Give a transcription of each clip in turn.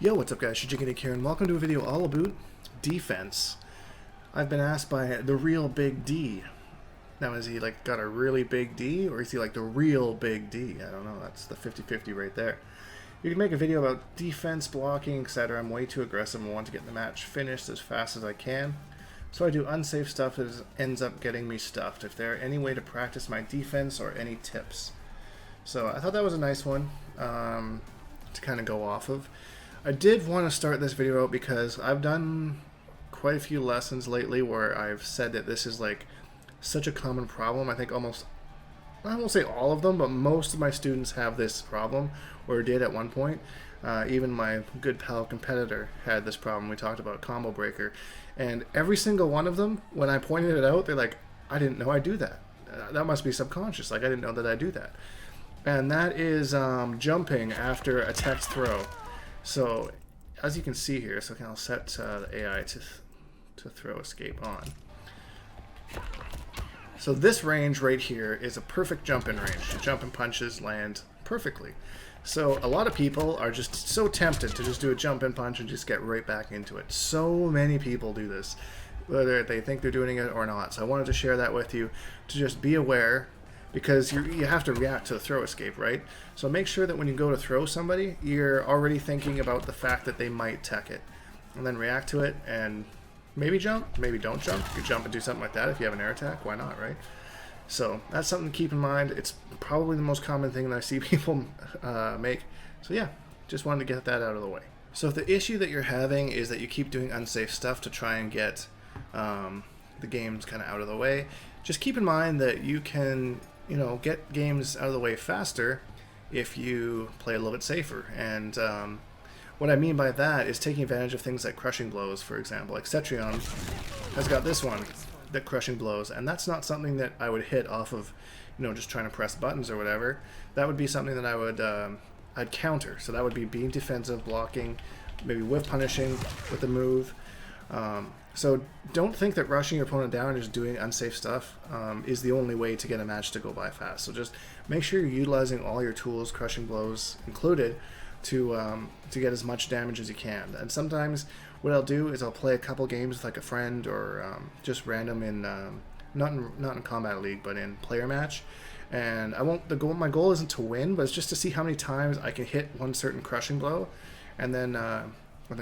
Yo, what's up guys, Shujinkydink here, and welcome to a video all about defense. I've been asked by the real Big D. Now, is he like got a really big D, or is he like the real Big D? I don't know, that's the 50-50 right there. You can make a video about defense, blocking, etc. I'm way too aggressive and want to get the match finished as fast as I can. So I do unsafe stuff that ends up getting me stuffed. If there any way to practice my defense or any tips. So I thought that was a nice one to kind of go off of. I did want to start this video out because I've done quite a few lessons lately where I've said that this is like such a common problem. I think almost, I won't say all of them, but most of my students have this problem, or did at one point. Even my good pal competitor had this problem. We talked about combo breaker, and every single one of them, when I pointed it out, they're like, I didn't know I do that. That must be subconscious. Like, I didn't know that I do that. And that is jumping after a text throw. So, as you can see here, so I'll set the AI to throw escape on. So this range right here is a perfect jump-in range. Jump and punches land perfectly. So a lot of people are just so tempted to just do a jump-in punch and just get right back into it. So many people do this, whether they think they're doing it or not. So I wanted to share that with you to just be aware, because you have to react to the throw escape, right? So make sure that when you go to throw somebody, you're already thinking about the fact that they might tech it. And then react to it and maybe jump, maybe don't jump. You could jump and do something like that if you have an air attack, why not, right? So that's something to keep in mind. It's probably the most common thing that I see people make. So yeah, just wanted to get that out of the way. So if the issue that you're having is that you keep doing unsafe stuff to try and get the games kind of out of the way, just keep in mind that you can, you know, get games out of the way faster if you play a little bit safer. And what I mean by that is taking advantage of things like crushing blows, for example. Like Cetrion has got this one, the crushing blows, and that's not something that I would hit off of, you know, just trying to press buttons or whatever. That would be something that I would I'd counter. So that would be being defensive, blocking, maybe whiff punishing with the move. So don't think that rushing your opponent down and just doing unsafe stuff is the only way to get a match to go by fast. So just make sure you're utilizing all your tools, crushing blows included, to get as much damage as you can. And sometimes what I'll do is I'll play a couple games with like a friend, or just random in not in Combat League, but in player match. And I won't. My goal isn't to win, but it's just to see how many times I can hit one certain crushing blow, and then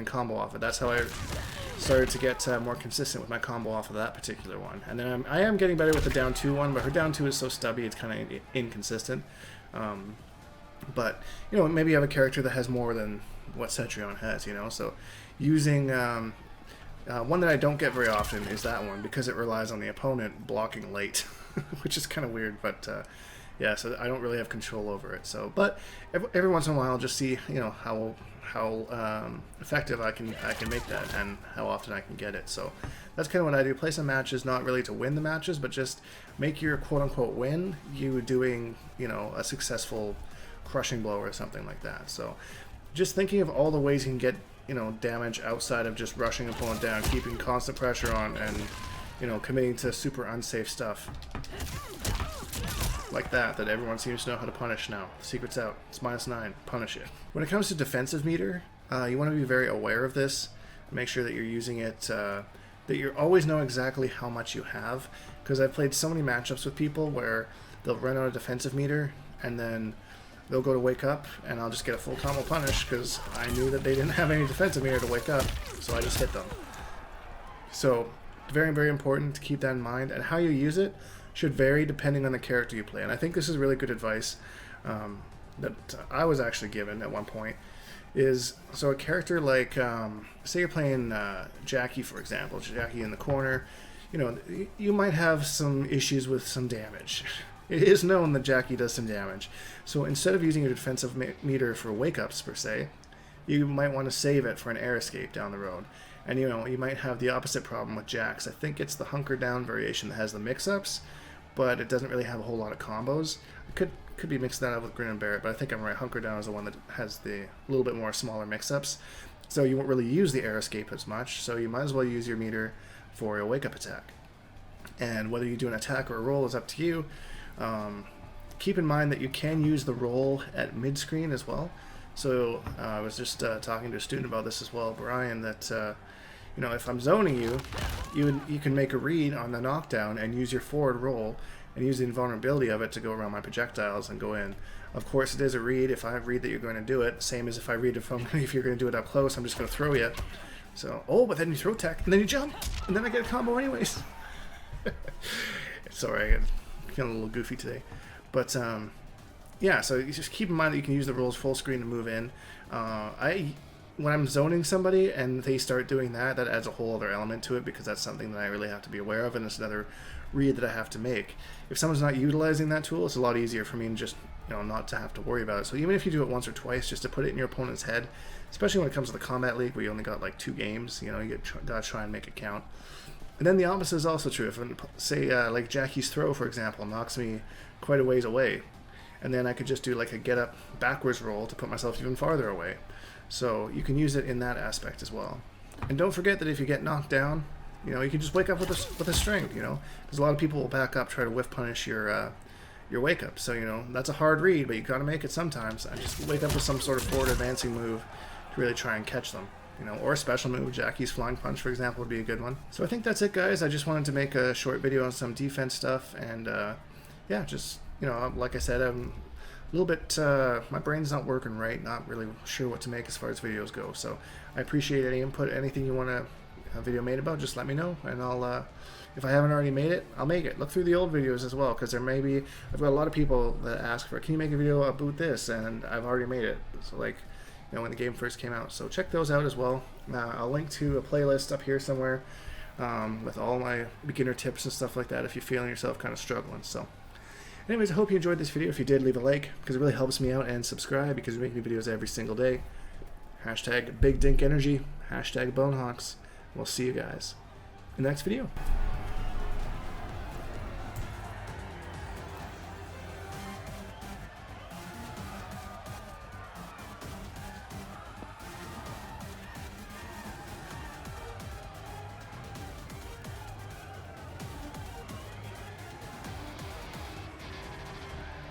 combo off it. That's how I started to get more consistent with my combo off of that particular one. And then I am getting better with the down 2 one, but her down 2 is so stubby, it's kind of inconsistent. But, you know, maybe you have a character that has more than what Cetrion has, you know, so using one that I don't get very often is that one, because it relies on the opponent blocking late, which is kind of weird, but yeah, so I don't really have control over it. So, but every once in a while, I'll just see, you know, how effective I can make that, and how often I can get it. So that's kind of what I do. Play some matches, not really to win the matches, but just make your quote-unquote win you doing, you know, a successful crushing blow or something like that. So just thinking of all the ways you can get, you know, damage outside of just rushing an opponent down, keeping constant pressure on, and, you know, committing to super unsafe stuff like that everyone seems to know how to punish now. Secret's out. It's -9. Punish it. When it comes to defensive meter, you want to be very aware of this. Make sure that you're using it, that you always know exactly how much you have, because I've played so many matchups with people where they'll run out of defensive meter, and then they'll go to wake up, and I'll just get a full combo punish because I knew that they didn't have any defensive meter to wake up, so I just hit them. So very, very important to keep that in mind, and how you use it should vary depending on the character you play. And I think this is really good advice that I was actually given at one point. Is so a character like, say you're playing Jackie, for example, Jackie in the corner, you know, you might have some issues with some damage. It is known that Jackie does some damage. So instead of using your defensive meter for wake-ups, per se, you might want to save it for an air escape down the road. And, you know, you might have the opposite problem with Jax. I think it's the hunker down variation that has the mix-ups, but it doesn't really have a whole lot of combos. I could be mixing that up with Grin and Barrett, but I think I'm right. Hunker down is the one that has the little bit more smaller mix-ups. So you won't really use the air escape as much, so you might as well use your meter for a wake-up attack. And whether you do an attack or a roll is up to you. Keep in mind that you can use the roll at mid-screen as well. So I was just talking to a student about this as well, Brian, that you know, if I'm zoning you, you can make a read on the knockdown and use your forward roll and use the invulnerability of it to go around my projectiles and go in. Of course, it is a read. If I read that you're going to do it, same as if I read if you're going to do it up close, I'm just going to throw you. So, oh, but then you throw tech, and then you jump, and then I get a combo anyways. Sorry, I'm feeling a little goofy today. But, yeah, so you just keep in mind that you can use the rules full screen to move in. When I'm zoning somebody and they start doing that, that adds a whole other element to it, because that's something that I really have to be aware of, and it's another read that I have to make. If someone's not utilizing that tool, it's a lot easier for me to just, you know, not to have to worry about it. So even if you do it once or twice, just to put it in your opponent's head, especially when it comes to the Combat League where you only got like 2 games, you know, you gotta try and make it count. And then the opposite is also true. If, say, like Jackie's throw, for example, knocks me quite a ways away, and then I could just do like a get up backwards roll to put myself even farther away. So you can use it in that aspect as well. And don't forget that if you get knocked down, you know, you can just wake up with a string, you know, because a lot of people will back up, try to whiff punish your wake up. So, you know, that's a hard read, but you got to make it sometimes. And just wake up with some sort of forward advancing move to really try and catch them. You know, or a special move. Jackie's flying punch, for example, would be a good one. So I think that's it, guys. I just wanted to make a short video on some defense stuff, and yeah, just, you know, like I said, I'm a little bit, my brain's not working right, not really sure what to make as far as videos go. So I appreciate any input, anything you want a video made about, just let me know, and I'll, if I haven't already made it, I'll make it. Look through the old videos as well, because there may be, I've got a lot of people that ask for, can you make a video about this, and I've already made it. So like, you know, when the game first came out. So check those out as well. I'll link to a playlist up here somewhere with all my beginner tips and stuff like that if you're feeling yourself kind of struggling. So anyways, I hope you enjoyed this video. If you did, leave a like, because it really helps me out, and subscribe, because we make new videos every single day. Hashtag Big Dink Energy, hashtag Bonehawks. We'll see you guys in the next video.